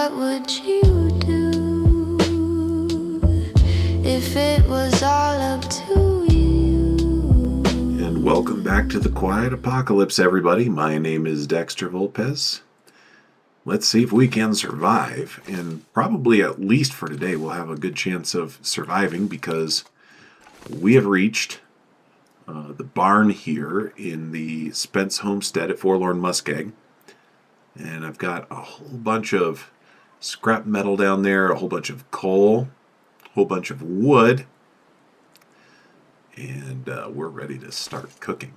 what would you do if it was all up to you? And welcome back to the Quiet Apocalypse, everybody. My name is Dexter Volpez. Let's see if we can survive, and probably at least for today we'll have a good chance of surviving because we have reached the barn here in the Spence homestead at Forlorn, Muskeg. And I've got a whole bunch of scrap metal down there, a whole bunch of coal, a whole bunch of wood, and we're ready to start cooking.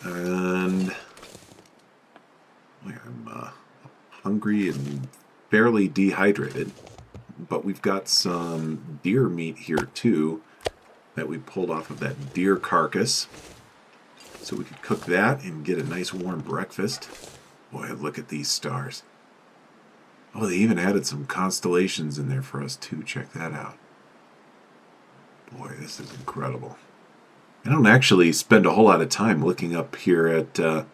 And I'm hungry and fairly dehydrated, but we've got some deer meat here too that we pulled off of that deer carcass, so we could cook that and get a nice warm breakfast. Boy, look at these stars. Oh, they even added some constellations in there for us too. Check that out. Boy, this is incredible. I don't actually spend a whole lot of time looking up here at the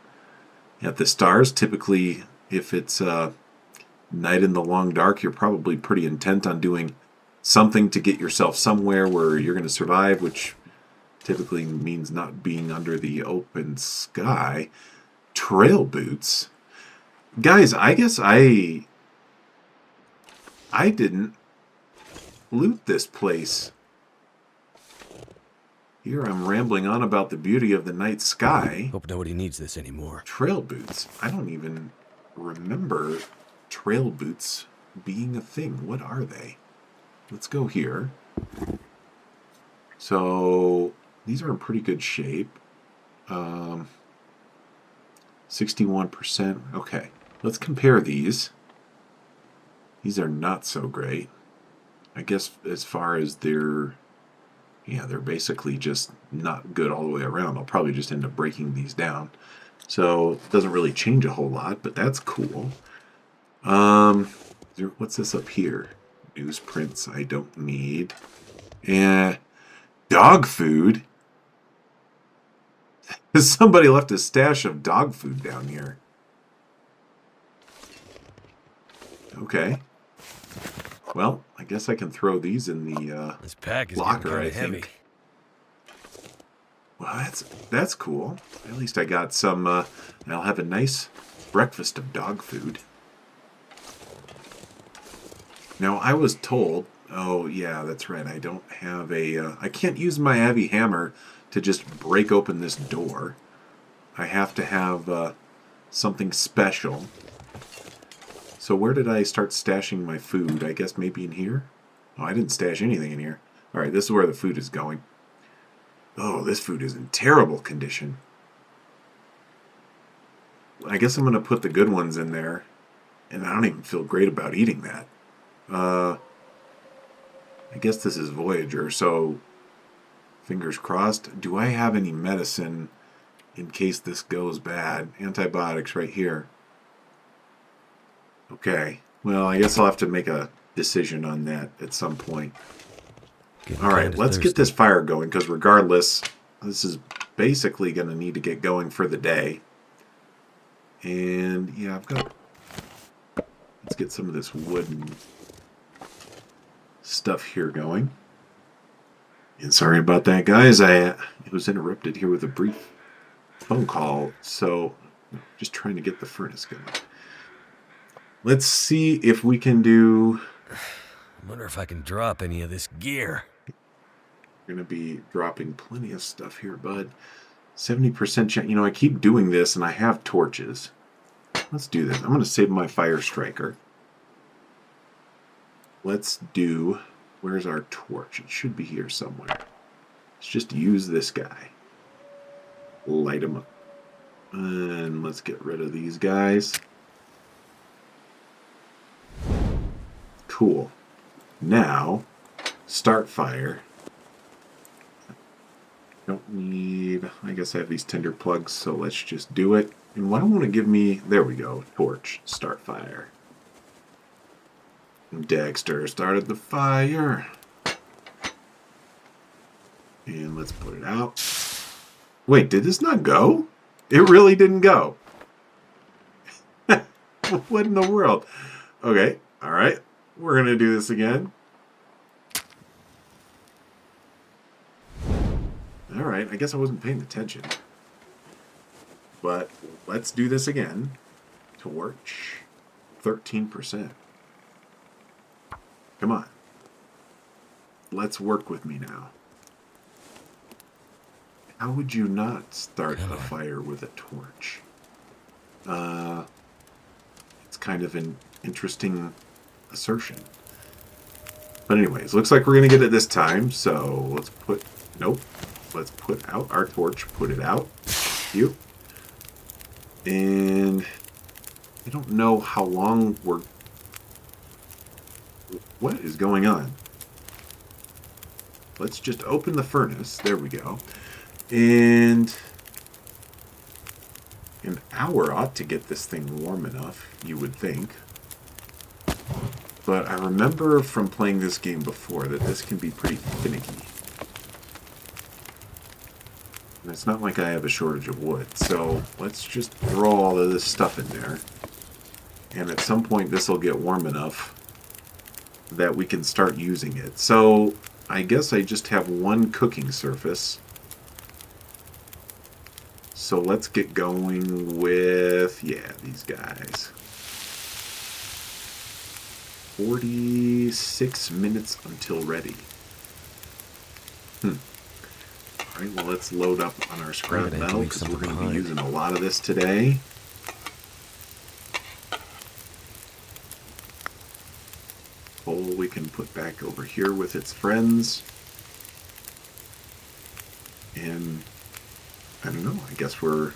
stars. Typically, if it's night in the long dark, you're probably pretty intent on doing something to get yourself somewhere where you're going to survive, which typically means not being under the open sky. Trail boots. Guys, I guess I didn't loot this place. Here I'm rambling on about the beauty of the night sky. Hope nobody needs this anymore. Trail boots. I don't even remember trail boots being a thing. What are they? Let's go here. So these are in pretty good shape. 61%. Okay. Let's compare these. These are not so great. I guess as far as they're basically just not good all the way around. I'll probably just end up breaking these down. So it doesn't really change a whole lot, but that's cool. What's this up here? Newsprints I don't need. Dog food? Somebody left a stash of dog food down here. Okay. Well, I guess I can throw these in the this pack is locker, I heavy. think. Well, that's cool. At least I got some, and I'll have a nice breakfast of dog food. Now, I was told, oh yeah, that's right, I don't have I can't use my heavy hammer to just break open this door. I have to have something special. So where did I start stashing my food? I guess maybe in here? Oh, I didn't stash anything in here. Alright, this is where the food is going. Oh, this food is in terrible condition. I guess I'm going to put the good ones in there. And I don't even feel great about eating that. I guess this is Voyager, so fingers crossed. Do I have any medicine in case this goes bad? Antibiotics right here. Okay. Well, I guess I'll have to make a decision on that at some point. Alright, let's get this fire going, because regardless, this is basically going to need to get going for the day. And, yeah, let's get some of this wooden stuff here going. And sorry about that, guys. I was interrupted here with a brief phone call, so just trying to get the furnace going. Let's see if we can do... I wonder if I can drop any of this gear. We're going to be dropping plenty of stuff here, bud. 70% chance. You know, I keep doing this, and I have torches. Let's do this. I'm going to save my fire striker. Let's do... Where's our torch? It should be here somewhere. Let's just use this guy. Light him up. And let's get rid of these guys. Cool. Now, start fire. Don't need... I guess I have these tinder plugs, so let's just do it. And why don't want to give me... There we go. Torch. Start fire. Dexter started the fire. And let's put it out. Wait, did this not go? It really didn't go. What in the world? Okay, alright. We're gonna do this again. Alright, I guess I wasn't paying attention. But let's do this again. Torch. 13%. Come on. Let's work with me now. How would you not start a fire with a torch? It's kind of an interesting assertion. But anyways, looks like we're going to get it this time. So let's put... Nope. Let's put out our torch. Put it out. You. And I don't know how long we're... What is going on? Let's just open the furnace. There we go. And an hour ought to get this thing warm enough, you would think. But I remember from playing this game before that this can be pretty finicky. And it's not like I have a shortage of wood. So let's just throw all of this stuff in there. And at some point this will get warm enough that we can start using it. So I guess I just have one cooking surface. So let's get going with, yeah, these guys. 46 minutes until ready. Alright, well let's load up on our scrap metal because we're going to be using a lot of this today. Coal we can put back over here with its friends. And I don't know, I guess we're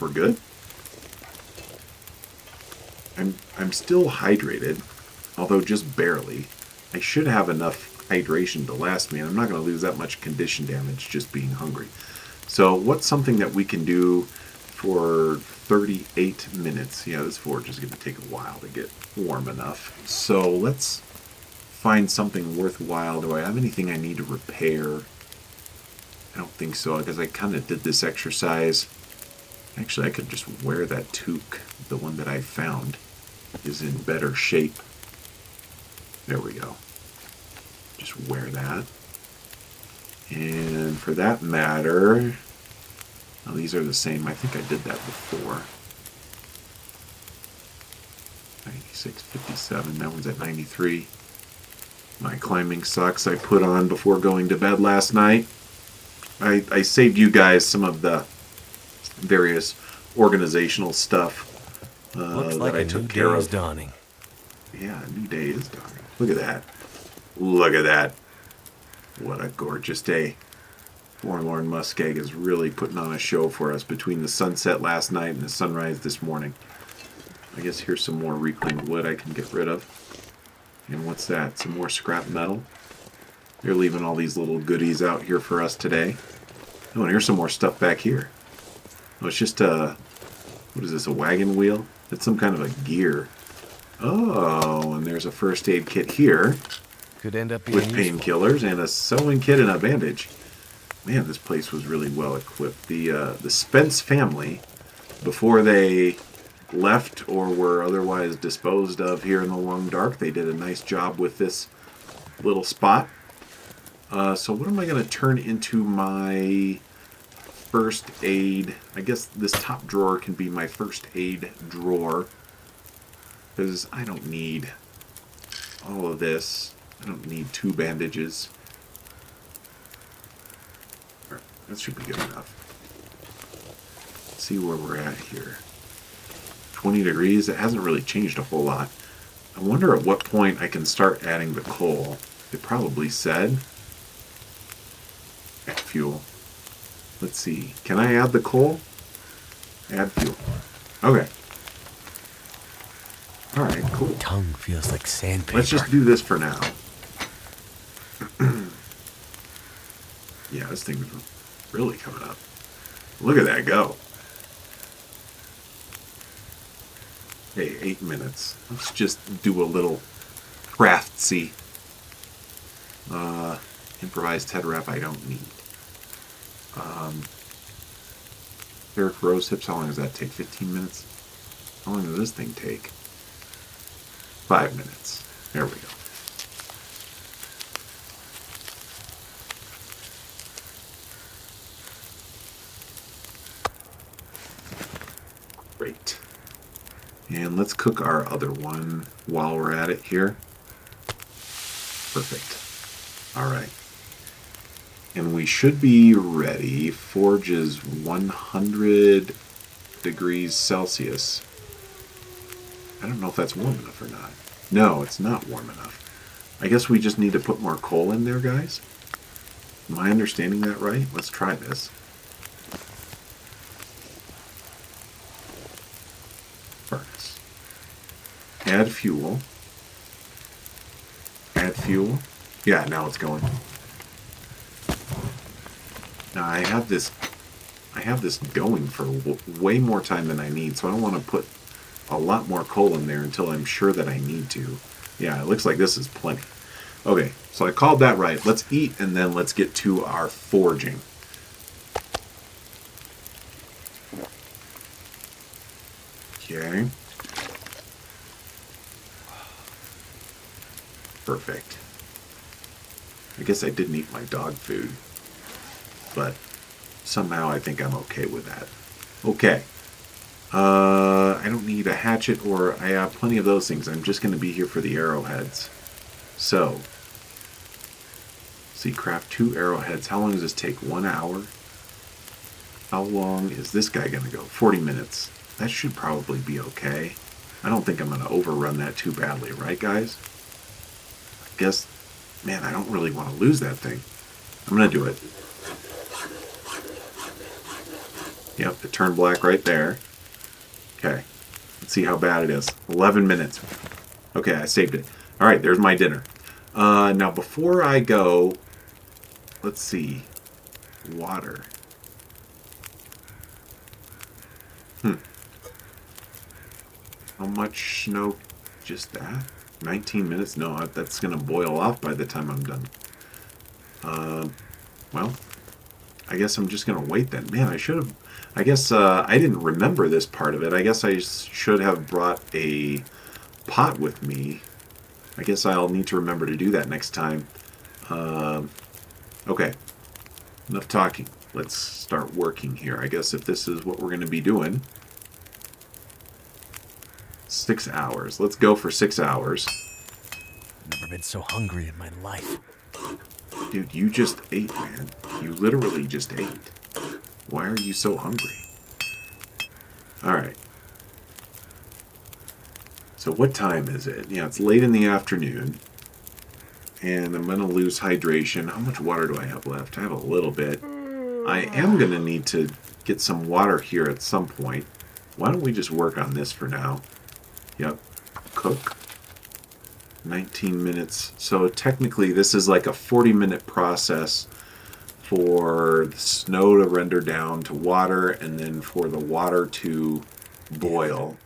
good. I'm still hydrated, although just barely. I should have enough hydration to last me, and I'm not going to lose that much condition damage just being hungry. So what's something that we can do for 38 minutes? Yeah, this forge is going to take a while to get warm enough. So let's find something worthwhile. Do I have anything I need to repair? I don't think so, because I kind of did this exercise. Actually, I could just wear that toque. The one that I found is in better shape. There we go. Just wear that. And for that matter, well, these are the same. I think I did that before. 96, 57. That one's at 93. My climbing socks I put on before going to bed last night. I saved you guys some of the various organizational stuff that I took care of. Dawning. Yeah, a new day is dawning. Look at that. Look at that. What a gorgeous day. Forlorn Muskeg is really putting on a show for us between the sunset last night and the sunrise this morning. I guess here's some more reclaimed wood I can get rid of. And what's that? Some more scrap metal. They're leaving all these little goodies out here for us today. Oh, and here's some more stuff back here. Oh, it's just a... What is this, a wagon wheel? It's some kind of a gear. Oh, and there's a first aid kit here. Could end up being with painkillers and a sewing kit and a bandage. Man, this place was really well equipped. The Spence family, before they left or were otherwise disposed of here in the long dark, they did a nice job with this little spot. So what am I going to turn into my first aid? I guess this top drawer can be my first aid drawer, because I don't need all of this. I don't need 2 bandages. All right, that should be good enough. Let's see where we're at here. 20 degrees. It hasn't really changed a whole lot. I wonder at what point I can start adding the coal. It probably said add fuel. Let's see. Can I add the coal? Add fuel. Okay. Alright, cool. Tongue feels like sandpaper. Let's just do this for now. Yeah, this thing's really coming up. Look at that go. Hey, 8 minutes. Let's just do a little craftsy. Improvised head wrap I don't need. Ferric rose hips, how long does that take? 15 minutes? How long does this thing take? 5 minutes. There we go. Great. And let's cook our other one while we're at it here. Perfect. All right. And we should be ready. Forge is 100 degrees Celsius. I don't know if that's warm enough or not. No, it's not warm enough. I guess we just need to put more coal in there, guys. Am I understanding that right? Let's try this. Furnace. Add fuel. Add fuel. Yeah, now it's going. Now I have this going for way more time than I need, so I don't want to put a lot more coal in there until I'm sure that I need to. Yeah, it looks like this is plenty. Okay, so I called that right. Let's eat and then let's get to our forging. Okay. Perfect. I guess I didn't eat my dog food, but somehow I think I'm okay with that. Okay. I don't need a hatchet, or I have plenty of those things. I'm just going to be here for the arrowheads. So, see, craft 2 arrowheads. How long does this take? 1 hour? How long is this guy going to go? 40 minutes. That should probably be okay. I don't think I'm going to overrun that too badly, right, guys? I guess, man, I don't really want to lose that thing. I'm going to do it. Yep, it turned black right there. Okay, let's see how bad it is. 11 minutes. Okay, I saved it. All right, there's my dinner. Now, before I go, let's see. Water. How much snow? Just that? 19 minutes? No, that's going to boil off by the time I'm done. Well, I guess I'm just going to wait then. Man, I should have... I guess I didn't remember this part of it. I guess I should have brought a pot with me. I guess I'll need to remember to do that next time. Okay. Enough talking. Let's start working here. I guess if this is what we're going to be doing. 6 hours. Let's go for 6 hours. Never been so hungry in my life. Dude, you just ate, man. You literally just ate. Why are you so hungry? Alright. So what time is it? Yeah, it's late in the afternoon. And I'm going to lose hydration. How much water do I have left? I have a little bit. I am going to need to get some water here at some point. Why don't we just work on this for now? Yep. Cook. 19 minutes. So technically this is like a 40-minute process for the snow to render down to water, and then for the water to boil.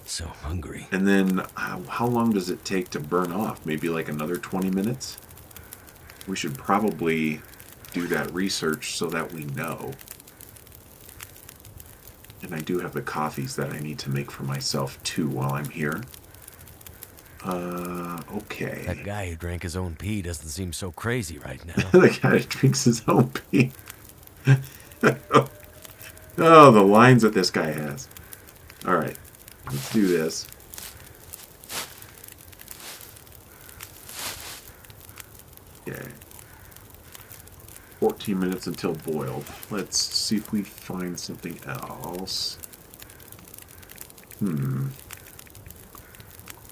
So hungry. And then how long does it take to burn off? Maybe like another 20 minutes? We should probably do that research so that we know. And I do have the coffees that I need to make for myself too while I'm here. Okay. That guy who drank his own pee doesn't seem so crazy right now. The guy that drinks his own pee. Oh, the lines that this guy has. Alright, let's do this. Okay. 14 minutes until boiled. Let's see if we find something else.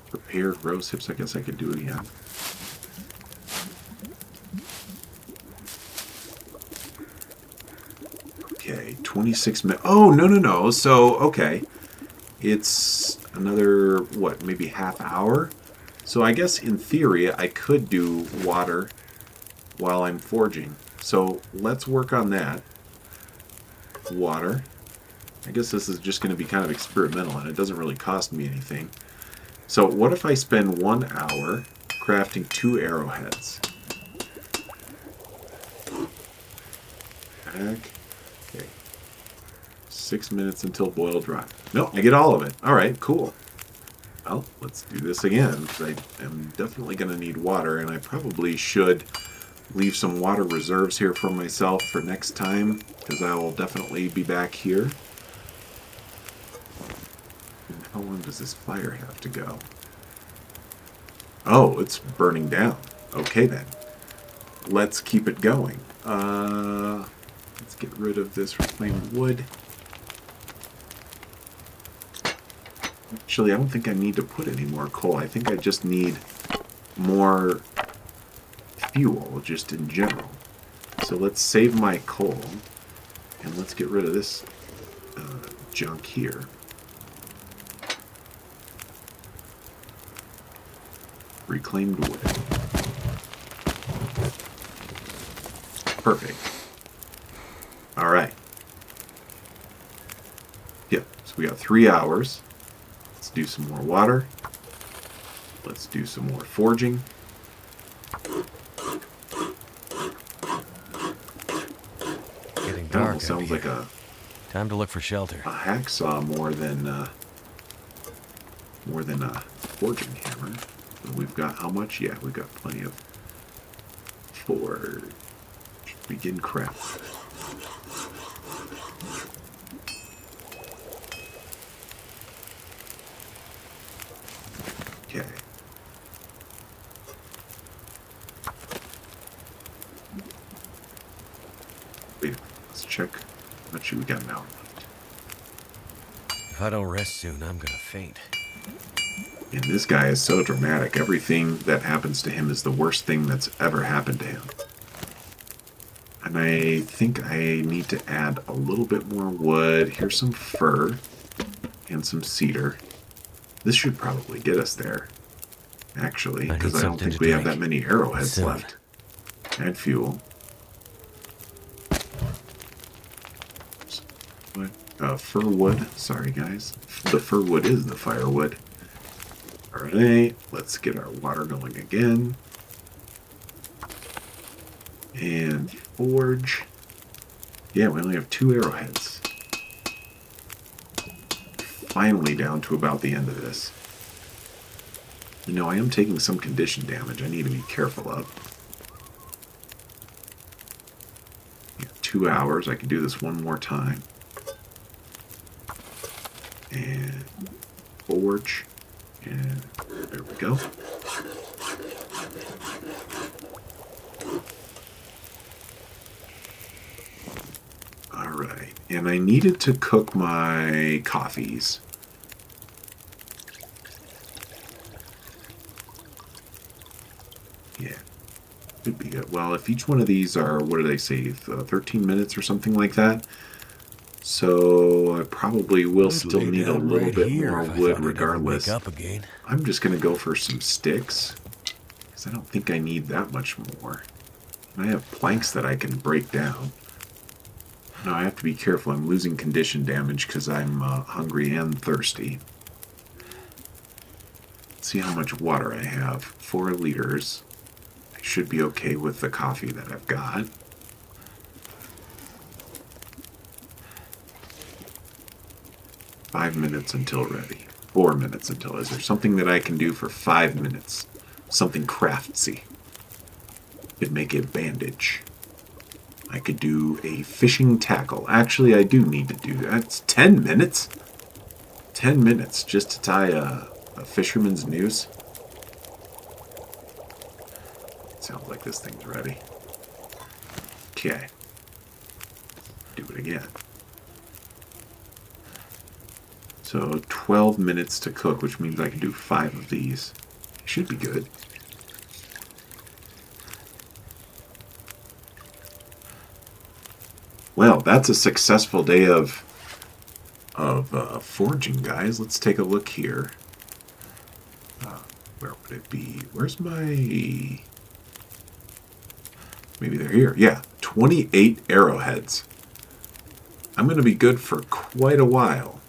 Prepared roast hips. I guess I could do it again. Okay, 26 minutes. Oh, no. So, okay. It's another, what, maybe half hour? So I guess in theory I could do water while I'm forging. So let's work on that. Water. I guess this is just going to be kind of experimental and it doesn't really cost me anything. So what if I spend 1 hour crafting 2 arrowheads? Back. Okay. 6 minutes until boil dry. Nope, I get all of it. Alright, cool. Well, let's do this again, because I am definitely going to need water, and I probably should leave some water reserves here for myself for next time, because I will definitely be back here. And how long does this fire have to go? Oh, it's burning down. Okay, then. Let's keep it going. Let's get rid of this reclaimed wood. Actually, I don't think I need to put any more coal. I think I just need more fuel, just in general. So let's save my coal, and let's get rid of this junk here. Reclaimed wood. Perfect. All right. Yep, so we got 3 hours. Let's do some more water. Let's do some more forging. Getting That dark. almost sounds like a Time to look for shelter. hacksaw more than a forging hammer. So we've got how much? Yeah, we've got plenty of forge. Begin craft. Okay. Wait, let's check how much we got now. If I don't rest soon, I'm gonna faint. And this guy is so dramatic. Everything that happens to him is the worst thing that's ever happened to him. And I think I need to add a little bit more wood. Here's some fir and some cedar. This should probably get us there, actually, because I don't think we have that many arrowheads left. Add fuel. What? Fir wood. Sorry, guys. The fir wood is the firewood. Alright, let's get our water going again. And forge. Yeah, we only have 2 arrowheads. Finally down to about the end of this. You know, I am taking some condition damage I need to be careful of. Yeah, 2 hours. I can do this one more time. And forge. And there we go. Alright, and I needed to cook my coffees. Yeah, could be good. Well, if each one of these are, what do they say, 13 minutes or something like that? So I probably will still need a little bit more wood regardless. I'm just going to go for some sticks, because I don't think I need that much more. And I have planks that I can break down. Now I have to be careful. I'm losing condition damage because I'm hungry and thirsty. Let's see how much water I have. 4 liters. I should be okay with the coffee that I've got. Five minutes until ready. 4 minutes until. Is there something that I can do for 5 minutes? Something craftsy. Could make a bandage. I could do a fishing tackle. Actually, I do need to do that. It's 10 minutes? 10 minutes just to tie a fisherman's noose? Sounds like this thing's ready. Okay. Do it again. So 12 minutes to cook, which means I can do 5 of these. Should be good. Well, that's a successful day of forging, guys. Let's take a look here. Where would it be? Where's my... Maybe they're here. Yeah, 28 arrowheads. I'm going to be good for quite a while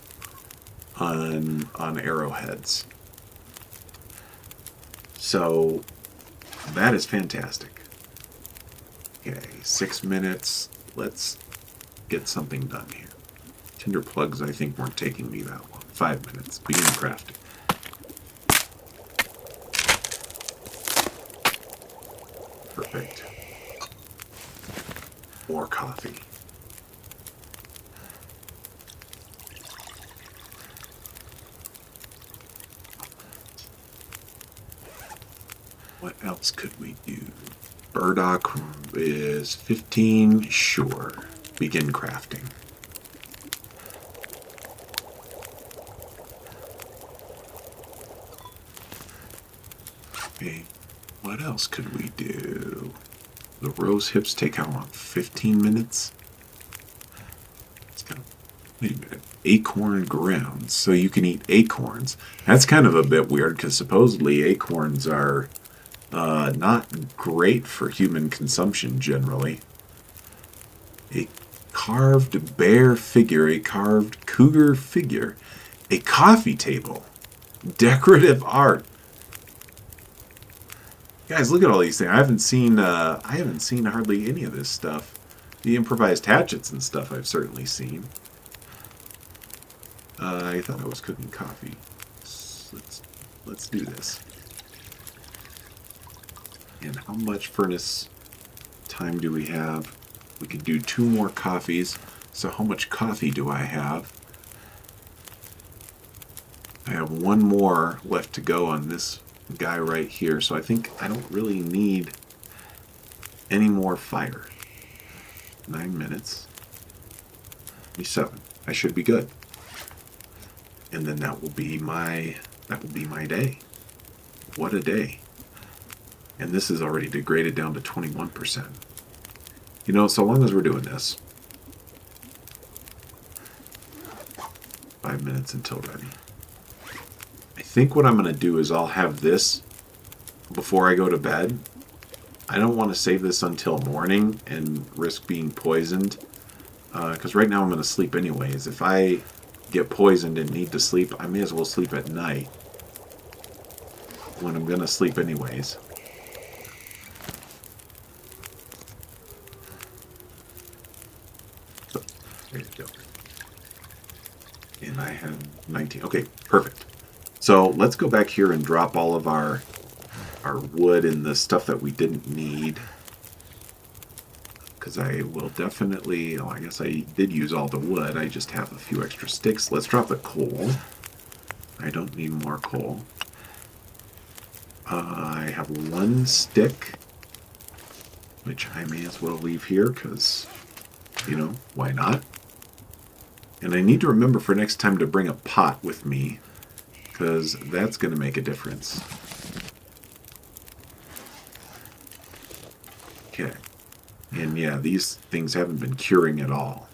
on arrowheads. So, that is fantastic. Okay, 6 minutes. Let's get something done here. Tinder plugs, I think, weren't taking me that long. 5 minutes. Begin crafting. Perfect. More coffee. What else could we do? Burdock is 15. Sure. Begin crafting. Okay. What else could we do? The rose hips take how long? 15 minutes? It's kind of, wait a minute. Acorn grounds. So you can eat acorns. That's kind of a bit weird because supposedly acorns are not great for human consumption generally. A carved bear figure, a carved cougar figure, a coffee table, decorative art. Guys, look at all these things. I haven't seen hardly any of this stuff. The improvised hatchets and stuff I've certainly seen. I thought I was cooking coffee. Let's do this. And how much furnace time do we have? We could do 2 more coffees. So how much coffee do I have? I have 1 more left to go on this guy right here. So I think I don't really need any more fire. 9 minutes. 7. I should be good. And then that will be my day. What a day. And this is already degraded down to 21%. You know, so long as we're doing this. 5 minutes until ready. I think what I'm going to do is I'll have this before I go to bed. I don't want to save this until morning and risk being poisoned. Because right now I'm going to sleep anyways. If I get poisoned and need to sleep, I may as well sleep at night. When I'm going to sleep anyways. There you go. And I have 19. Okay, perfect. So let's go back here and drop all of our wood and the stuff that we didn't need. Because I will definitely... Oh, I guess I did use all the wood. I just have a few extra sticks. Let's drop the coal. I don't need more coal. I have 1 stick. Which I may as well leave here because, you know, why not? And I need to remember for next time to bring a pot with me, because that's going to make a difference. Okay. And yeah, these things haven't been curing at all.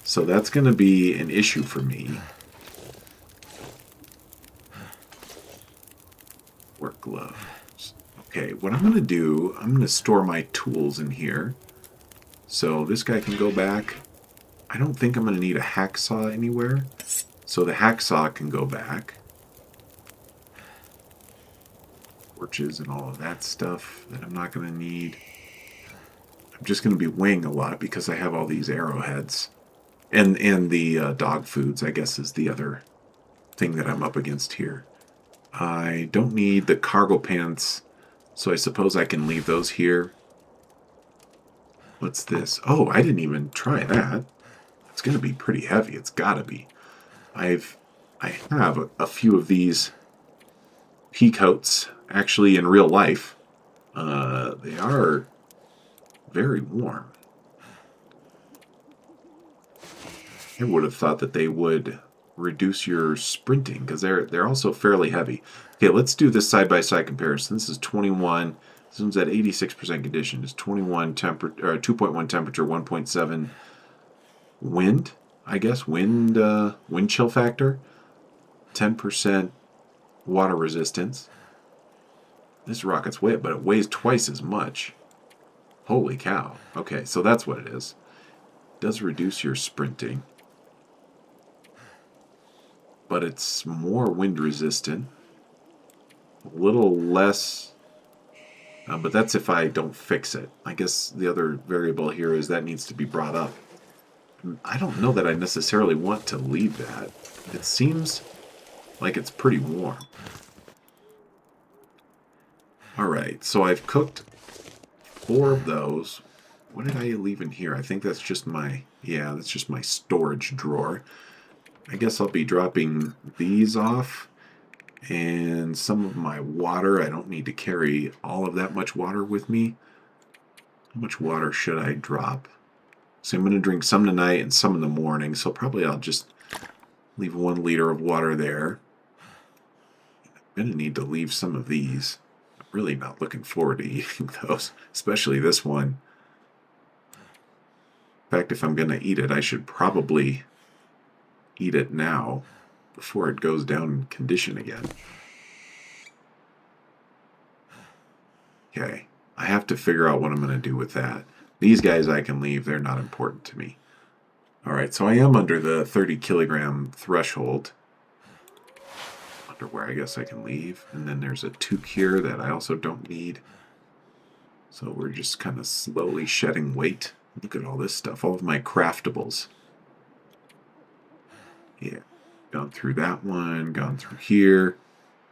So that's going to be an issue for me. Work gloves. Okay, what I'm going to do, I'm going to store my tools in here. So this guy can go back. I don't think I'm going to need a hacksaw anywhere. So the hacksaw can go back. Torches and all of that stuff that I'm not going to need. I'm just going to be weighing a lot because I have all these arrowheads. And the dog foods, I guess, is the other thing that I'm up against here. I don't need the cargo pants, so I suppose I can leave those here. What's this? Oh, I didn't even try that. It's going to be pretty heavy. It's got to be. I have a few of these pea coats, actually, in real life. They are very warm. I would have thought that they would reduce your sprinting, because they're also fairly heavy. Okay, let's do this side-by-side comparison. This is 21. This one's at 86% condition. It's 21 temperature, 2.1 temperature, 1.7 wind, I guess. Wind chill factor. 10% water resistance. This rocket's weight, but it weighs twice as much. Holy cow. Okay, so that's what it is. It does reduce your sprinting. But it's more wind resistant. A little less... but that's if I don't fix it. I guess the other variable here is that needs to be brought up. I don't know that I necessarily want to leave that. It seems like it's pretty warm. Alright, so I've cooked 4 of those. What did I leave in here? I think that's just my, yeah, that's just my storage drawer. I guess I'll be dropping these off. And some of my water. I don't need to carry all of that much water with me. How much water should I drop? So I'm going to drink some tonight and some in the morning. So probably I'll just leave 1 liter of water there. I'm going to need to leave some of these. I'm really not looking forward to eating those, especially this one. In fact, if I'm going to eat it, I should probably eat it now before it goes down in condition again. Okay, I have to figure out what I'm going to do with that. These guys I can leave, they're not important to me. Alright, so I am under the 30 kilogram threshold. Underwear I guess I can leave. And then there's a toque here that I also don't need. So we're just kind of slowly shedding weight. Look at all this stuff, all of my craftables. Yeah, gone through that one, gone through here.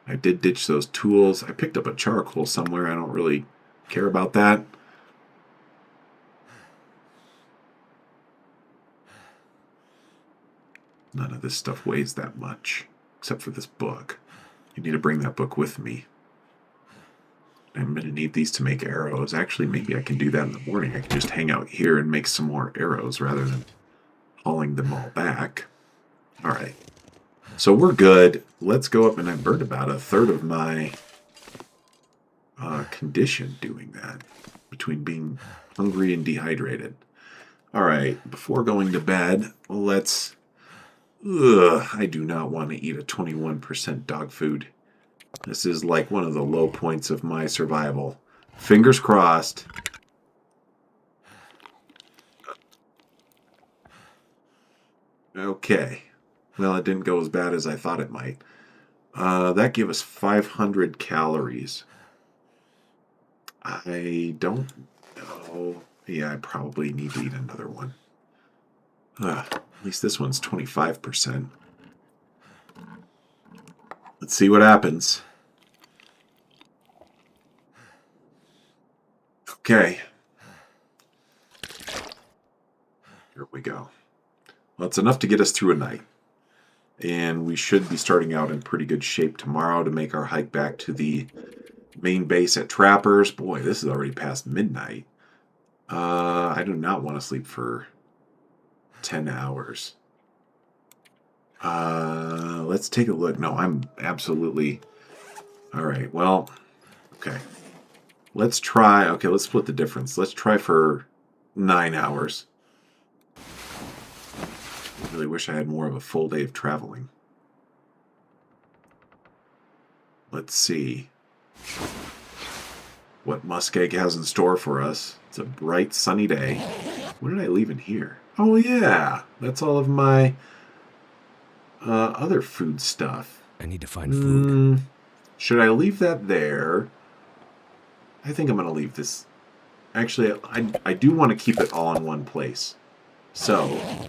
I did ditch those tools. I picked up a charcoal somewhere. I don't really care about that. None of this stuff weighs that much, except for this book. I need to bring that book with me. I'm going to need these to make arrows. Actually, maybe I can do that in the morning. I can just hang out here and make some more arrows rather than hauling them all back. All right. So we're good. Let's go up, and I burned about a third of my condition doing that, between being hungry and dehydrated. All right. Before going to bed, let's... I do not want to eat a 21% dog food. This is like one of the low points of my survival. Fingers crossed. Okay. Well, it didn't go as bad as I thought it might. That gave us 500 calories. I don't know. Yeah, I probably need to eat another one. At least this one's 25%. Let's see what happens. Okay. Here we go. Well, it's enough to get us through a night. And we should be starting out in pretty good shape tomorrow to make our hike back to the main base at Trappers. Boy, this is already past midnight. I do not want to sleep for 10 hours. Let's take a look. No, I'm absolutely... Alright, well, okay. Let's try... Okay, let's split the difference. Let's try for 9 hours. I really wish I had more of a full day of traveling. Let's see what Muskeg has in store for us. It's a bright, sunny day. What did I leave in here? Oh, yeah. That's all of my other food stuff. I need to find food. Should I leave that there? I think I'm going to leave this. Actually, I do want to keep it all in one place. So,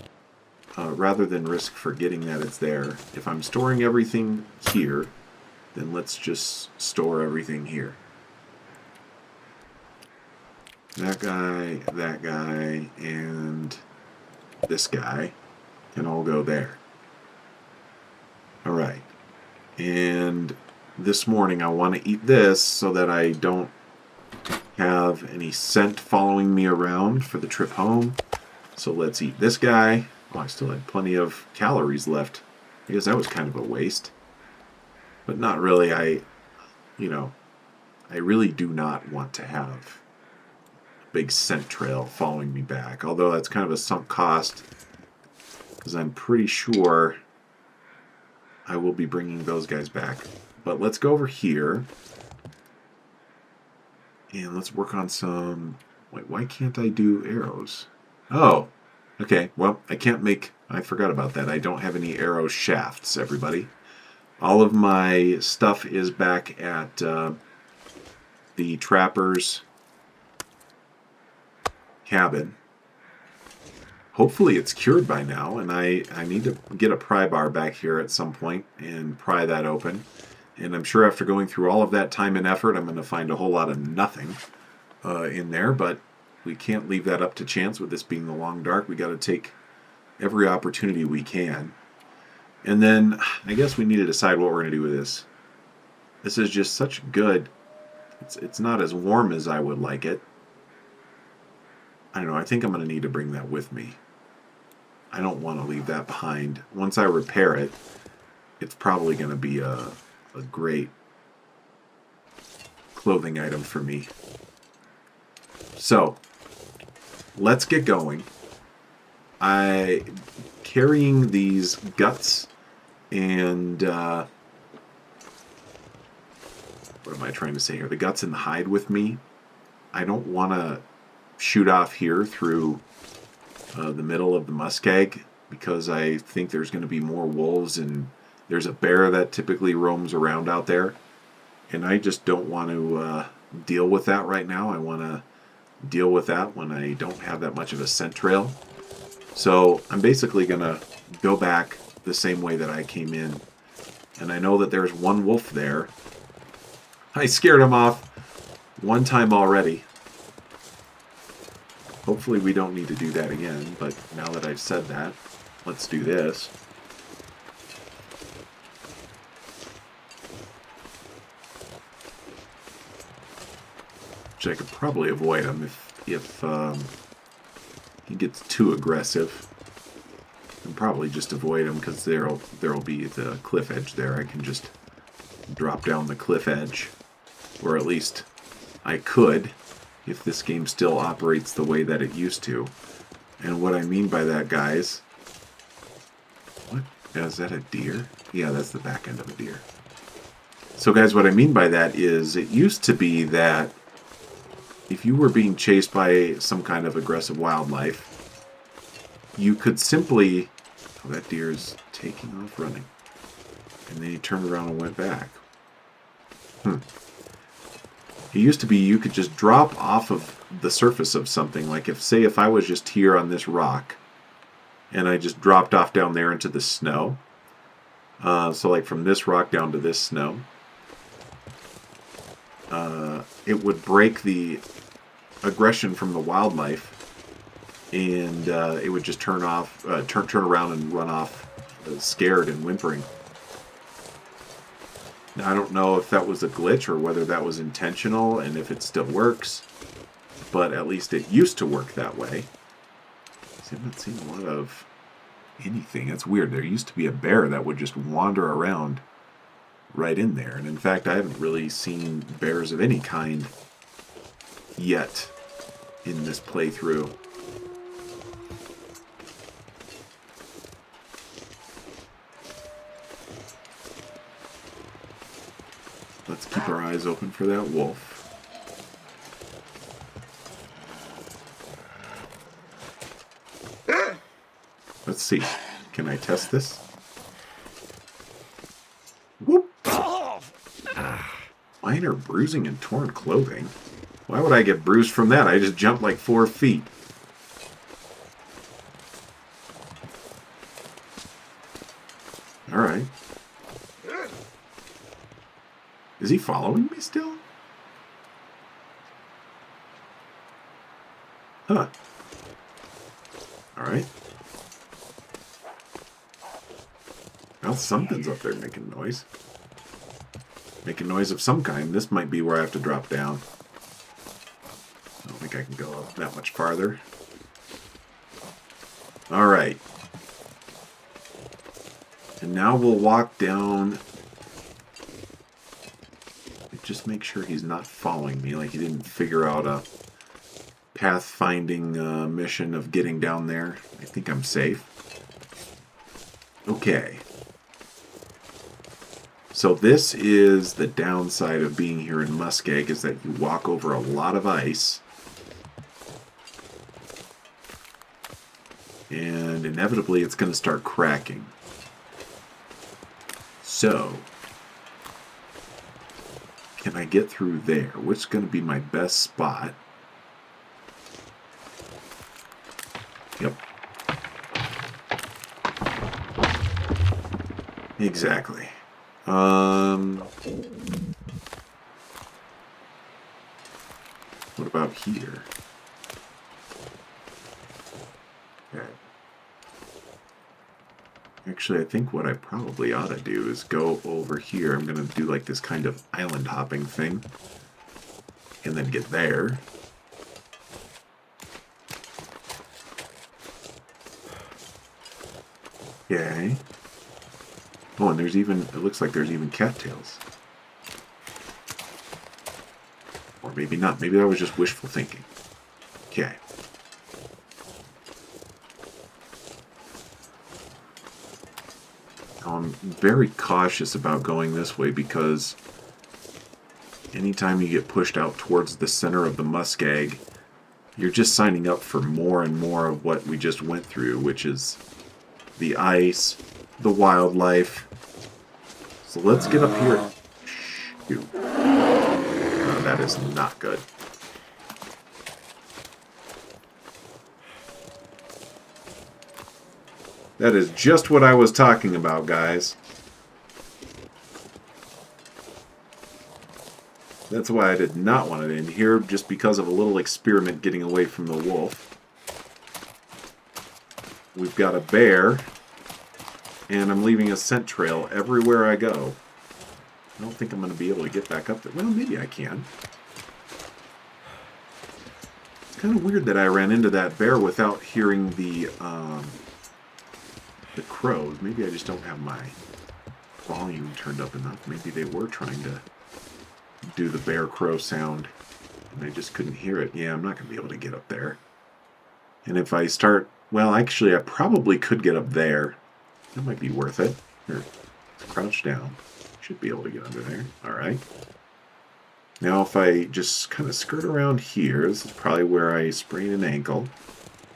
rather than risk forgetting that it's there, if I'm storing everything here, then let's just store everything here. That guy, and this guy can all go there. Alright. And this morning I want to eat this so that I don't have any scent following me around for the trip home. So let's eat this guy. Oh, I still had plenty of calories left. I guess that was kind of a waste. But not really. I really do not want to have a big scent trail following me back. Although that's kind of a sunk cost, because I'm pretty sure I will be bringing those guys back. But let's go over here. And let's work on some... Wait, why can't I do arrows? Oh, okay. Well, I can't make... I forgot about that. I don't have any arrow shafts, everybody. All of my stuff is back at the Trapper's cabin. Hopefully it's cured by now, and I need to get a pry bar back here at some point and pry that open. And I'm sure after going through all of that time and effort, I'm going to find a whole lot of nothing. in there, but we can't leave that up to chance with this being the long dark. We got to take every opportunity we can. And then I guess we need to decide what we're going to do with this. This is just such good. It's not as warm as I would like it. I don't know. I think I'm going to need to bring that with me. I don't want to leave that behind. Once I repair it, it's probably going to be a great clothing item for me. So, let's get going. Carrying these guts and what am I trying to say here? The guts and the hide with me. I don't want to shoot off here through the middle of the Muskeg because I think there's going to be more wolves, and there's a bear that typically roams around out there, and I just don't want to deal with that right now. I want to deal with that when I don't have that much of a scent trail. So I'm basically going to go back the same way that I came in, and I know that there's one wolf there. I scared him off one time already. Hopefully we don't need to do that again, but now that I've said that, let's do this. Which I could probably avoid him if he gets too aggressive. And probably just avoid him because there'll be the cliff edge there. I can just drop down the cliff edge, or at least I could, if this game still operates the way that it used to. And what I mean by that, guys... What? Is that a deer? Yeah, that's the back end of a deer. So, guys, what I mean by that is it used to be that if you were being chased by some kind of aggressive wildlife, you could simply... Oh, that deer is taking off running. And then he turned around and went back. It used to be you could just drop off of the surface of something. Like if I was just here on this rock and I just dropped off down there into the snow. So like from this rock down to this snow. It would break the aggression from the wildlife, and it would just turn around and run off scared and whimpering. Now, I don't know if that was a glitch or whether that was intentional and if it still works, but at least it used to work that way. See, I'm not seeing a lot of anything. That's weird. There used to be a bear that would just wander around right in there. And in fact, I haven't really seen bears of any kind yet in this playthrough. Let's keep our eyes open for that wolf. Let's see. Can I test this? Whoop! Minor bruising and torn clothing. Why would I get bruised from that? I just jumped like 4 feet. Alright. Is he following me still? Huh. Alright. Well, something's up there making noise. Making noise of some kind. This might be where I have to drop down. I don't think I can go up that much farther. Alright. And now we'll walk down. Just make sure he's not following me, like he didn't figure out a pathfinding mission of getting down there. I think I'm safe. Okay. So this is the downside of being here in Muskeg, is that you walk over a lot of ice. And inevitably it's going to start cracking. So... can I get through there? Which is going to be my best spot? Yep. Exactly. Let's What about here? Okay. Actually, I think what I probably ought to do is go over here. I'm going to do like this kind of island hopping thing. And then get there. Okay. Oh, and there's even, it looks like there's even cattails. Or maybe not. Maybe that was just wishful thinking. Okay. I'm very cautious about going this way because anytime you get pushed out towards the center of the Muskeg, you're just signing up for more and more of what we just went through, which is the ice, the wildlife. So let's get up here. Shoot. Oh, that is not good. That is just what I was talking about, guys. That's why I did not want it in here, just because of a little experiment getting away from the wolf. We've got a bear, and I'm leaving a scent trail everywhere I go. I don't think I'm going to be able to get back up there. Well, maybe I can. It's kind of weird that I ran into that bear without hearing the crows. Maybe I just don't have my volume turned up enough. Maybe they were trying to do the bear crow sound and I just couldn't hear it. Yeah, I'm not going to be able to get up there. And if I start... Well, actually, I probably could get up there. That might be worth it. Here, crouch down. Should be able to get under there. Alright. Now if I just kind of skirt around here, this is probably where I sprained an ankle.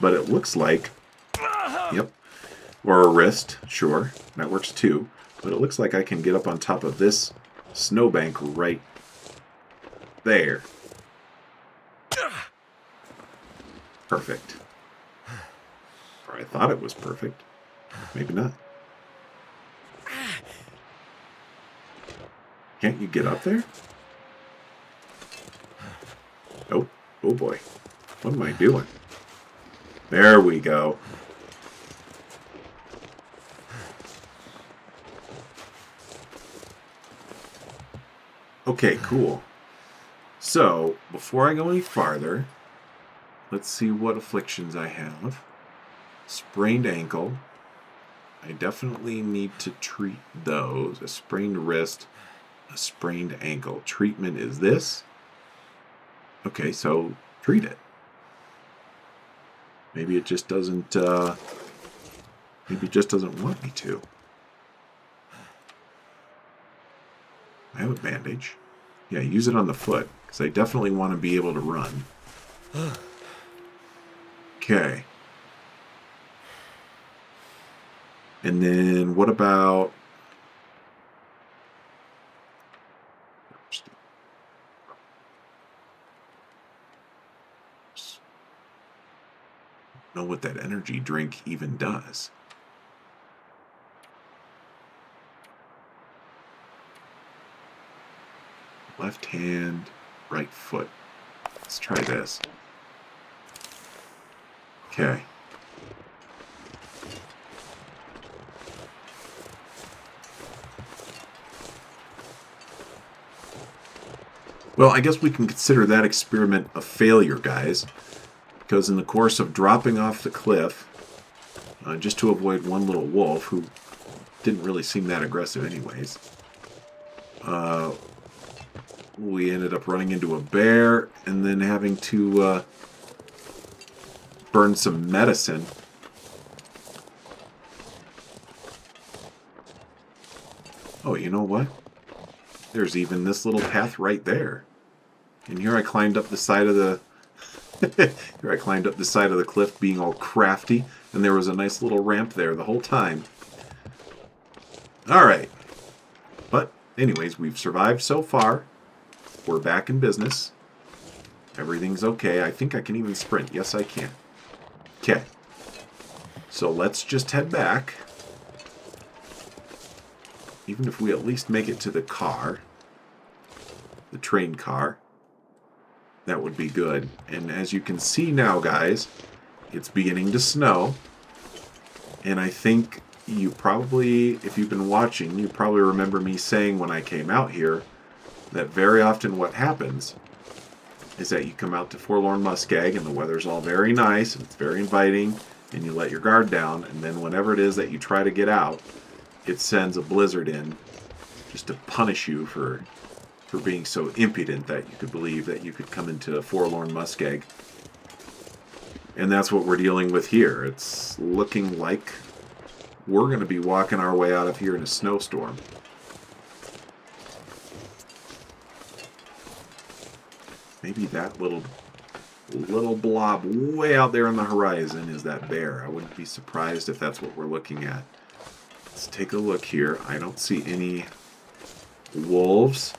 But it looks like... Yep. Or a wrist, sure. That works too. But it looks like I can get up on top of this snowbank right there. Perfect. Or I thought it was perfect. Maybe not. Can't you get up there? Oh, oh boy. What am I doing? There we go. Okay, cool. So, before I go any farther, let's see what afflictions I have. Sprained ankle. I definitely need to treat those. A sprained wrist, a sprained ankle. Treatment is this. Okay, so treat it. Maybe it just doesn't, maybe it just doesn't want me to. I have a bandage. Yeah, use it on the foot, because I definitely want to be able to run. Okay. And then what about... I don't know what that energy drink even does. Left hand, right foot. Let's try this. Okay. Well, I guess we can consider that experiment a failure, guys. Because in the course of dropping off the cliff, just to avoid one little wolf, who didn't really seem that aggressive anyways, we ended up running into a bear and then having to burn some medicine. Oh, you know what? There's even this little path right there. And here I climbed up the side of the... here I climbed up the side of the cliff being all crafty, and there was a nice little ramp there the whole time. Alright. But, anyways, we've survived so far. We're back in business. Everything's okay. I think I can even sprint. Yes, I can. Okay. So let's just head back. Even if we at least make it to the car. The train car. that would be good. And as you can see now, guys, it's beginning to snow. And I think you probably, if you've been watching, you probably remember me saying when I came out here that very often what happens is that you come out to Forlorn Muskeg and the weather's all very nice and it's very inviting and you let your guard down, and then whenever it is that you try to get out, it sends a blizzard in just to punish you for being so impudent that you could believe that you could come into Forlorn Muskeg. And that's what we're dealing with here. It's looking like we're going to be walking our way out of here in a snowstorm. Maybe that little blob way out there on the horizon is that bear. I wouldn't be surprised if that's what we're looking at. Let's take a look here. I don't see any wolves,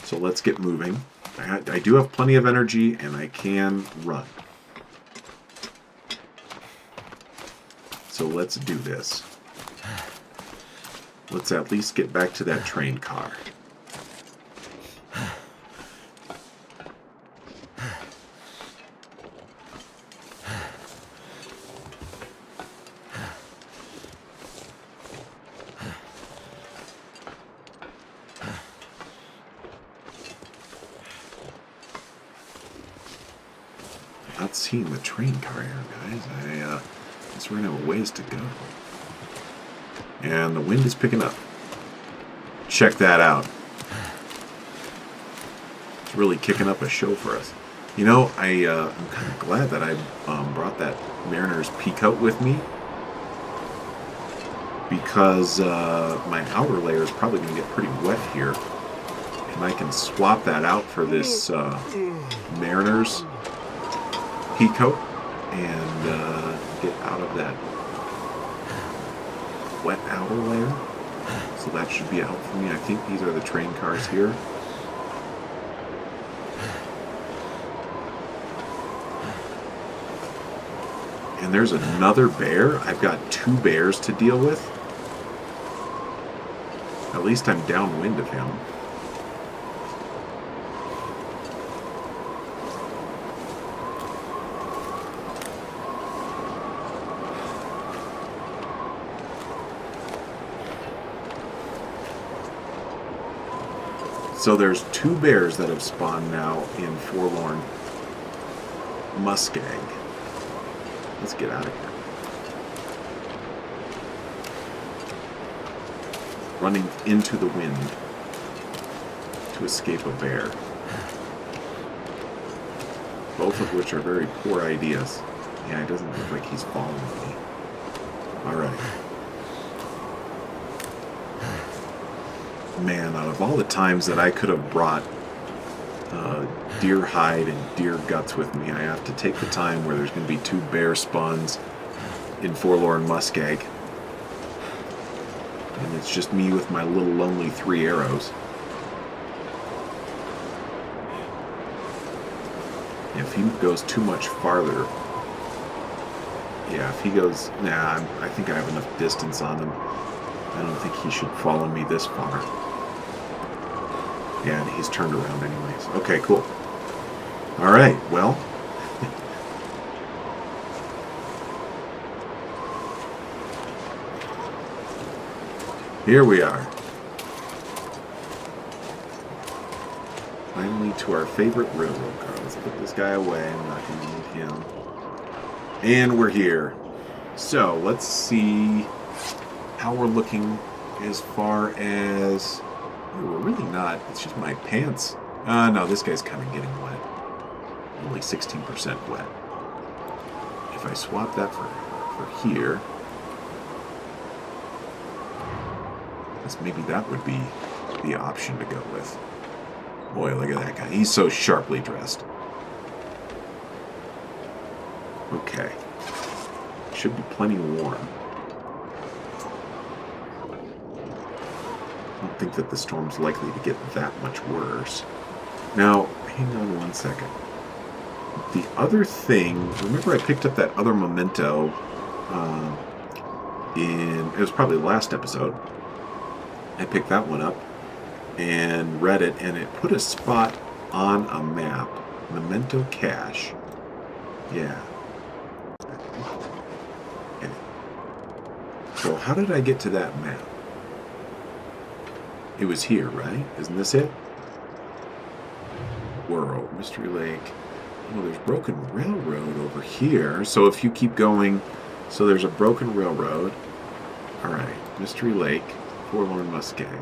so let's get moving. I do have plenty of energy and I can run. So let's do this. Let's at least get back to that train car. Not seeing the train car here, guys. I guess we're gonna have a ways to go. And the wind is picking up. Check that out. It's really kicking up a show for us. You know, I'm kind of glad that I brought that Mariner's Peacoat with me, because my outer layer is probably going to get pretty wet here. And I can swap that out for this Mariner's Peacoat and get out of that wet outer layer. So that should be a help for me. I think these are the train cars here. And there's another bear. I've got 2 bears to deal with. At least I'm downwind of him. So there's 2 bears that have spawned now in Forlorn Muskeg. Let's get out of here. Running into the wind to escape a bear. Both of which are very poor ideas. Yeah, it doesn't look like he's following me. Alright. Man, out of all the times that I could have brought deer hide and deer guts with me, I have to take the time where there's going to be 2 bear spawns in Forlorn Muskeg. And it's just me with my little lonely 3 arrows. If he goes too much farther... Yeah, if he goes... Nah, I think I have enough distance on him. I don't think he should follow me this far. Yeah, and he's turned around anyways. Okay, cool. Alright, well. Here we are. Finally to our favorite railroad car. Let's put this guy away. I'm not going to need him. And we're here. So, let's see how we're looking as far as... We're really not. It's just my pants. No, this guy's kind of getting wet. Only 16% wet. If I swap that for here, guess maybe that would be the option to go with. Boy, look at that guy. He's so sharply dressed. Okay. Should be plenty warm. I don't think that the storm's likely to get that much worse. Now, hang on one second. The other thing, remember I picked up that other memento it was probably the last episode. I picked that one up and read it, and it put a spot on a map Memento cache. Yeah. Okay. So how did I get to that map? It was here, right? Isn't this it? World, Mystery Lake. Oh, there's Broken Railroad over here. So if you keep going, so there's a Broken Railroad. Alright, Mystery Lake, Forlorn, Muskeg.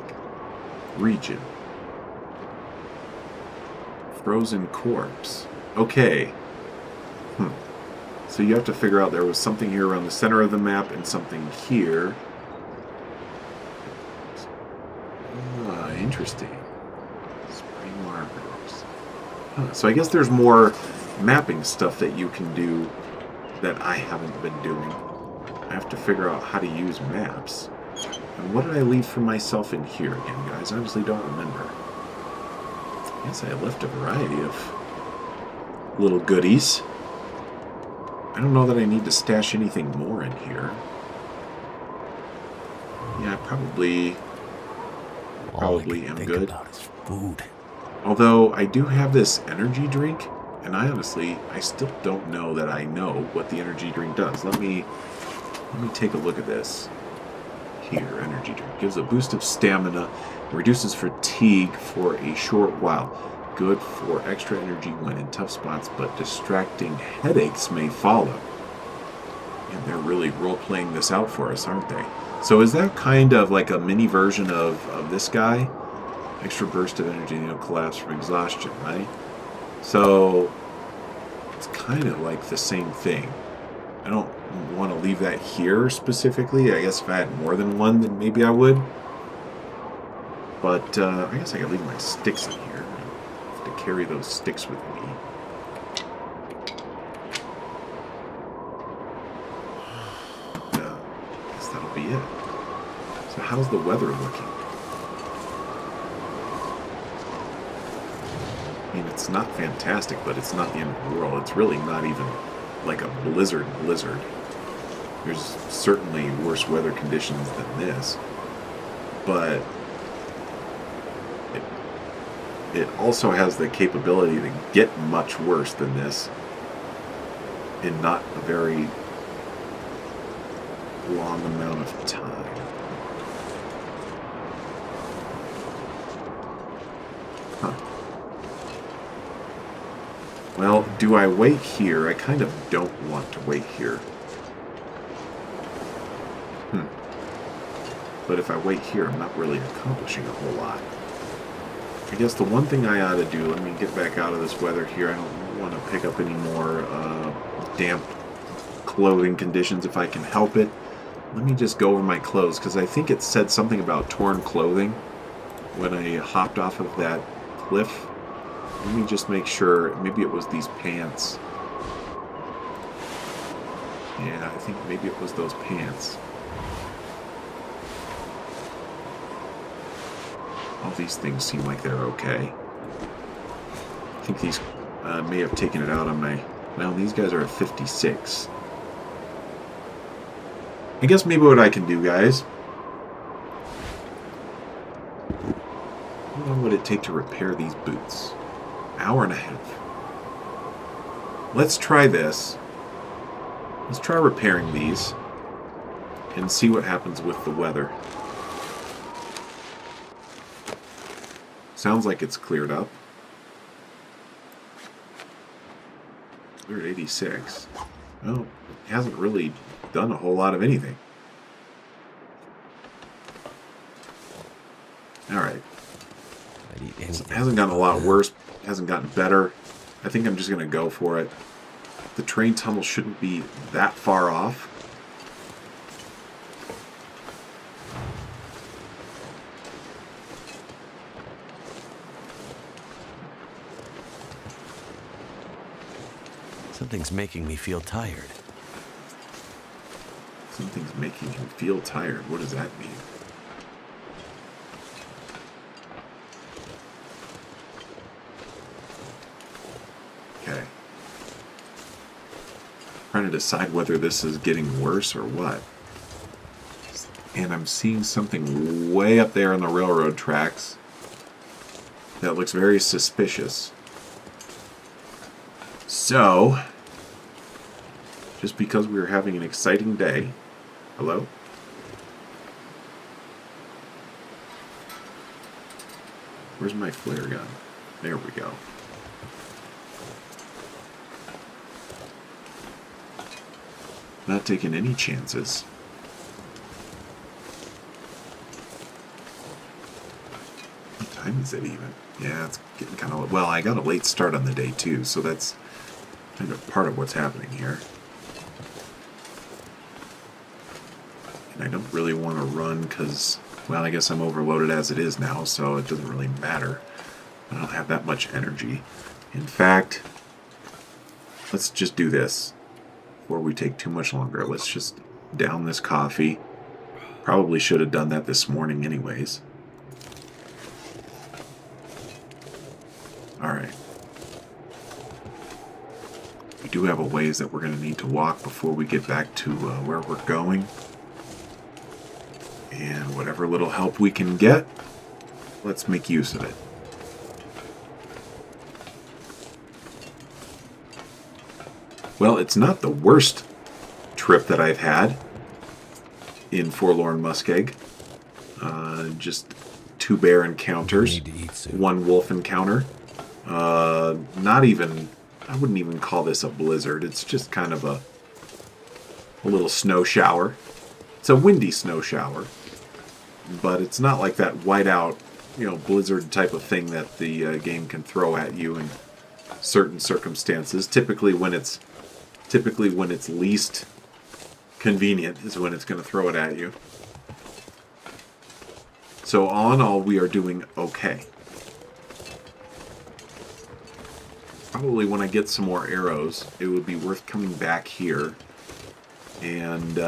Region. Frozen Corpse. Okay. So you have to figure out there was something here around the center of the map and something here. Ah, interesting. Spring markers. Huh. So I guess there's more mapping stuff that you can do that I haven't been doing. I have to figure out how to use maps. And what did I leave for myself in here again, guys? I honestly don't remember. I guess I left a variety of little goodies. I don't know that I need to stash anything more in here. Yeah, probably am good. About is food. Although I do have this energy drink, and I still don't know that I know what the energy drink does. Let me take a look at this. Here, energy drink. Gives a boost of stamina, reduces fatigue for a short while. Good for extra energy when in tough spots, but distracting headaches may follow. And they're really role-playing this out for us, aren't they? So is that kind of like a mini version of this guy? Extra burst of energy, collapse from exhaustion, right? So it's kind of like the same thing. I don't want to leave that here specifically. I guess if I had more than one, then maybe I would. But I guess I could leave my sticks in here. I have to carry those sticks with me. I guess that'll be it. So how's the weather looking? I mean, it's not fantastic, but it's not the end of the world. It's really not even like a blizzard. There's certainly worse weather conditions than this. But it also has the capability to get much worse than this in not a very long amount of time. Huh. Well, do I wait here? I kind of don't want to wait here. But if I wait here, I'm not really accomplishing a whole lot. I guess the one thing I ought to do, let me get back out of this weather here. I don't want to pick up any more damp clothing conditions if I can help it. Let me just go over my clothes, because I think it said something about torn clothing when I hopped off of that cliff. Let me just make sure. Maybe it was these pants. Yeah, I think maybe it was those pants. All these things seem like they're okay. I think these may have taken it out on my... Well, these guys are at 56. I guess maybe what I can do, guys... How long would it take to repair these boots? An hour and a half. Let's try this. Let's try repairing these. And see what happens with the weather. Sounds like it's cleared up. We're at 86. Well, it hasn't really done a whole lot of anything. Alright. It hasn't gotten a lot worse. It hasn't gotten better. I think I'm just going to go for it. The train tunnel shouldn't be that far off. Something's making me feel tired. Something's making you feel tired. What does that mean? Okay. Trying to decide whether this is getting worse or what. And I'm seeing something way up there on the railroad tracks that looks very suspicious. So, just because we were having an exciting day... Hello? Where's my flare gun? There we go. Not taking any chances. What time is it even? Yeah, it's getting kind of... Well, I got a late start on the day too, so that's kind of part of what's happening here. And I don't really want to run because, well, I guess I'm overloaded as it is now, so it doesn't really matter. I don't have that much energy. In fact, let's just do this before we take too much longer. Let's just down this coffee. Probably should have done that this morning anyways. Alright. We do have a ways that we're going to need to walk before we get back to where we're going. And whatever little help we can get, let's make use of it. Well, it's not the worst trip that I've had in Forlorn, Muskeg. Just 2 bear encounters, 1 wolf encounter. Not even, I wouldn't even call this a blizzard. It's just kind of a little snow shower. It's a windy snow shower. But it's not like that whiteout, blizzard type of thing that the game can throw at you in certain circumstances. Typically when it's least convenient is when it's going to throw it at you. So all in all, we are doing okay. Probably when I get some more arrows, it would be worth coming back here and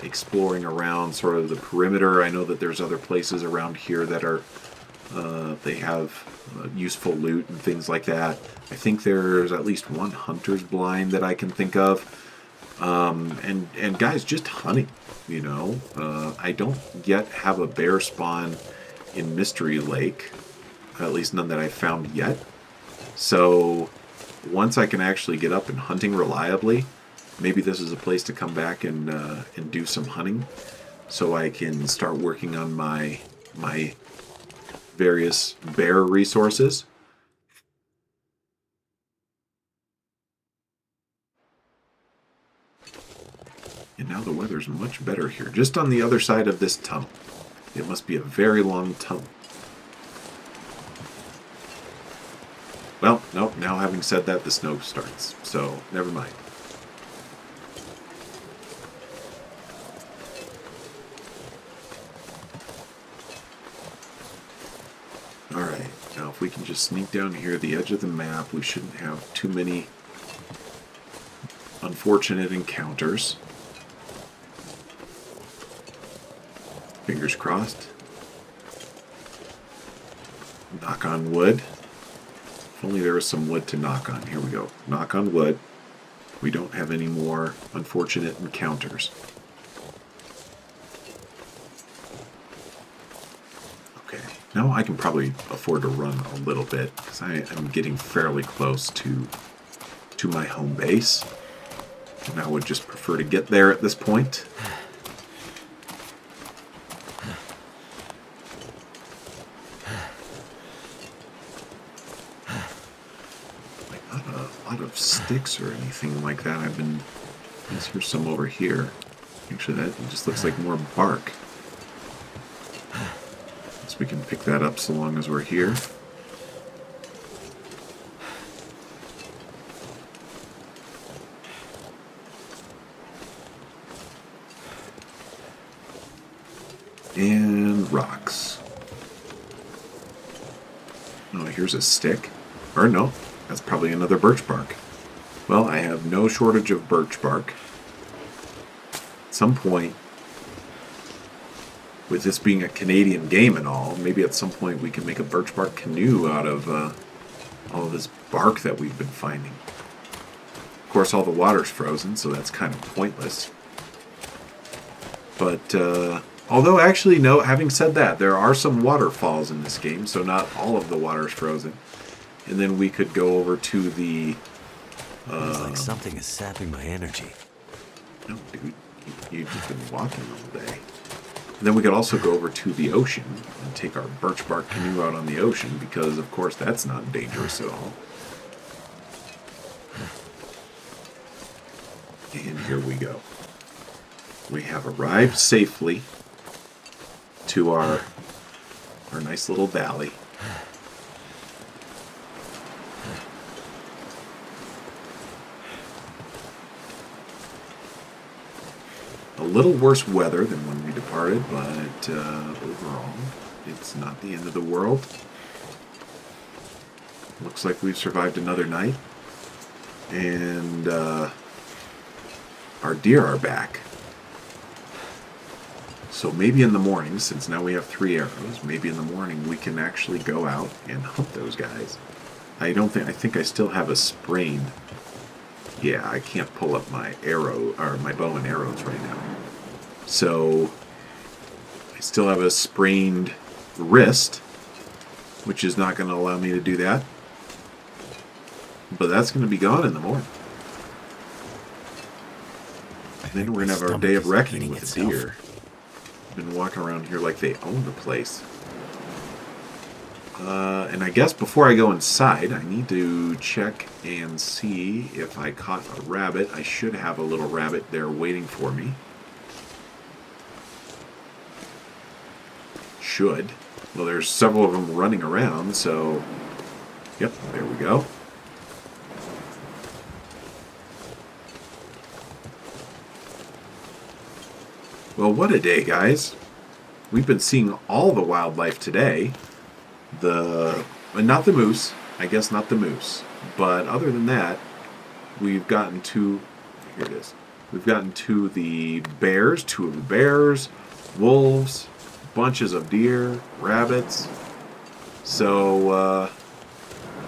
exploring around sort of the perimeter. I know that there's other places around here that are they have useful loot and things like that. I think there's at least 1 hunter's blind that I can think of. And guys, just hunting, I don't yet have a bear spawn in Mystery Lake, at least none that I've found yet. So once I can actually get up and hunting reliably, maybe this is a place to come back and do some hunting, so I can start working on my various bear resources. And now the weather's much better here, just on the other side of this tunnel. It must be a very long tunnel. Well, nope, now having said that, the snow starts, so never mind. Alright, now if we can just sneak down here the edge of the map, we shouldn't have too many unfortunate encounters. Fingers crossed. Knock on wood. If only there was some wood to knock on. Here we go. Knock on wood. We don't have any more unfortunate encounters. Okay. Now I can probably afford to run a little bit because I am getting fairly close to my home base. And I would just prefer to get there at this point. Sticks or anything like that. Here's some over here. Actually, that just looks like more bark. So we can pick that up so long as we're here. And rocks. Oh, here's a stick. Or no, that's probably another birch bark. Well, I have no shortage of birch bark. At some point, with this being a Canadian game and all, maybe at some point we can make a birch bark canoe out of all of this bark that we've been finding. Of course, all the water's frozen, so that's kind of pointless. But, although actually, no, having said that, there are some waterfalls in this game, so not all of the water's frozen. And then we could go over to the Feels like something is sapping my energy. No, dude. You've just been walking all day. And then we could also go over to the ocean and take our birch bark canoe out on the ocean because, of course, that's not dangerous at all. And here we go. We have arrived safely to our nice little valley. A little worse weather than when we departed, but overall, it's not the end of the world. Looks like we've survived another night. And our deer are back. So maybe in the morning, since now we have 3 arrows, maybe in the morning we can actually go out and hunt those guys. I think I still have a sprained. Yeah, I can't pull up my arrow, or my bow and arrows right now. So I still have a sprained wrist, which is not going to allow me to do that. But that's going to be gone in the morning. And then we're going to have our day of reckoning with the deer. Been walking around here like they own the place. And I guess before I go inside, I need to check and see if I caught a rabbit. I should have a little rabbit there waiting for me. Should. Well, there's several of them running around, so... Yep, there we go. Well, what a day, guys. We've been seeing all the wildlife today. Not the moose. I guess not the moose. But other than that, we've gotten to... Here it is. We've gotten to the bears, 2 of the bears, wolves, bunches of deer, rabbits. So,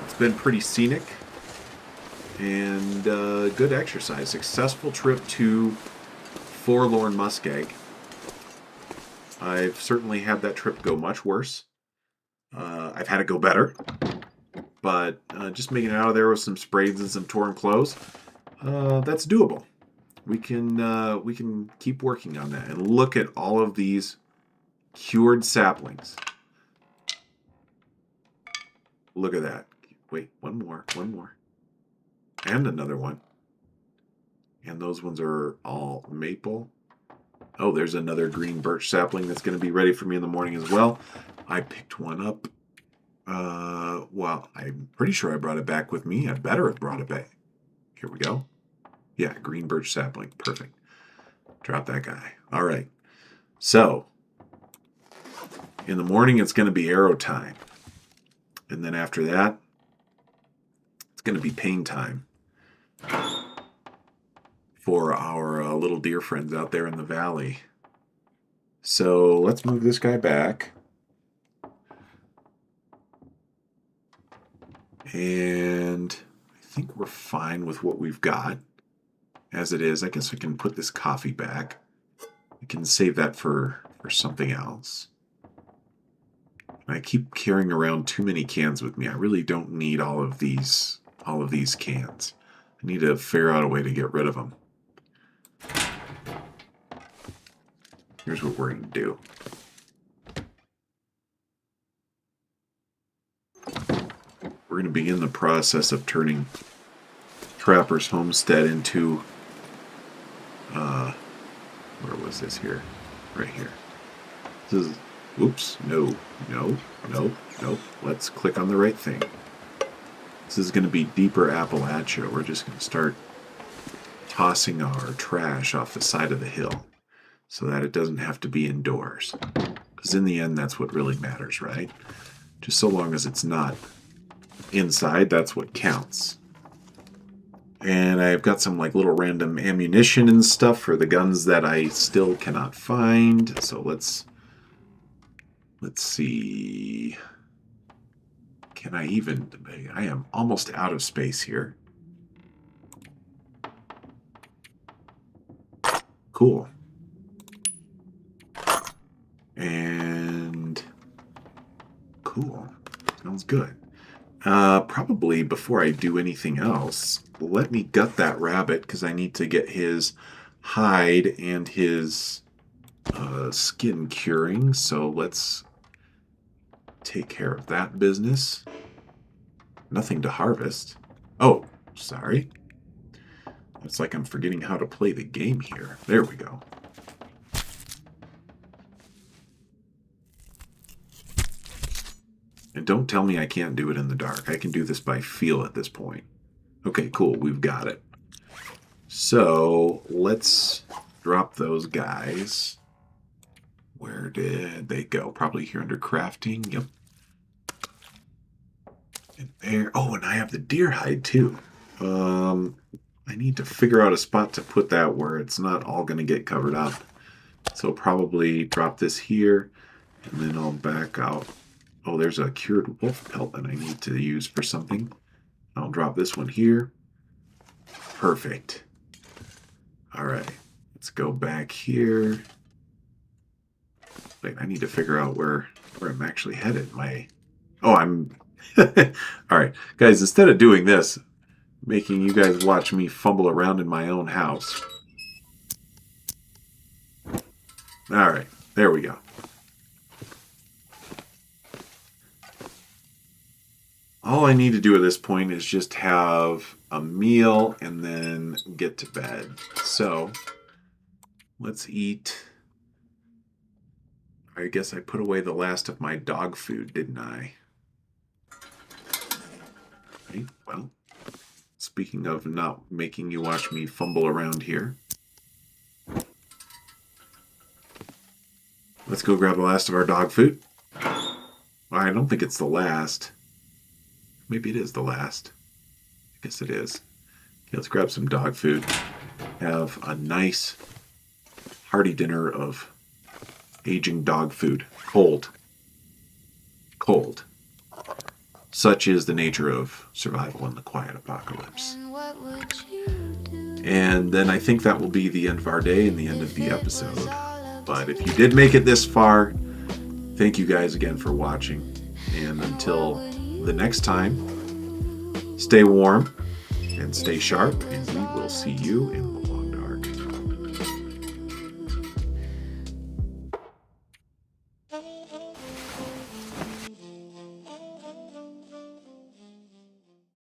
it's been pretty scenic. And good exercise. Successful trip to Forlorn, Muskeg. I've certainly had that trip go much worse. I've had it go better. But just making it out of there with some sprays and some torn clothes, that's doable. We can keep working on that. And look at all of these cured saplings. Look at that. Wait, one more. And another one. And those ones are all maple. Oh, there's another green birch sapling that's going to be ready for me in the morning as well. I picked one up. Well, I'm pretty sure I brought it back with me. I better have brought it back. Here we go. Yeah, green birch sapling. Perfect. Drop that guy. All right. So, in the morning, it's going to be arrow time. And then after that, it's going to be pain time for our little deer friends out there in the valley. So let's move this guy back. And I think we're fine with what we've got as it is. I guess I can put this coffee back. I can save that for something else. And I keep carrying around too many cans with me. I really don't need all of these cans. I need to figure out a way to get rid of them. Here's what we're going to do. We're going to begin the process of turning Trapper's Homestead into... where was this here? Right here. This is... Oops. No. Let's click on the right thing. This is going to be deeper Appalachia. We're just going to start tossing our trash off the side of the hill, so that it doesn't have to be indoors. Because in the end, that's what really matters, right? Just so long as it's not inside, that's what counts. And I've got some like little random ammunition and stuff for the guns that I still cannot find. So let's see. Can I even... I am almost out of space here. Cool. And cool. Sounds good. Probably before I do anything else, let me gut that rabbit because I need to get his hide and his skin curing. So let's take care of that business. Nothing to harvest. Oh, sorry. It's like I'm forgetting how to play the game here. There we go. And don't tell me I can't do it in the dark. I can do this by feel at this point. Okay, cool. We've got it. So let's drop those guys. Where did they go? Probably here under crafting. Yep. And there. Oh, and I have the deer hide too. I need to figure out a spot to put that where it's not all going to get covered up. So probably drop this here, and then I'll back out. Oh, there's a cured wolf pelt that I need to use for something. I'll drop this one here. Perfect. All right, let's go back here. Wait, I need to figure out where I'm actually headed. Oh, I'm... All right, guys, instead of doing this, making you guys watch me fumble around in my own house. All right, there we go. All I need to do at this point is just have a meal and then get to bed. So, let's eat. I guess I put away the last of my dog food, didn't I? Right, well, speaking of not making you watch me fumble around here, let's go grab the last of our dog food. Well, I don't think it's the last. Maybe it is the last. I guess it is. Okay, let's grab some dog food. Have a nice hearty dinner of aging dog food. Cold. Cold. Such is the nature of survival in the quiet apocalypse. And what would you do? And then I think that will be the end of our day and the end of the episode. But if you did make it this far, thank you guys again for watching. And until the next time, stay warm and stay sharp, and we will see you in the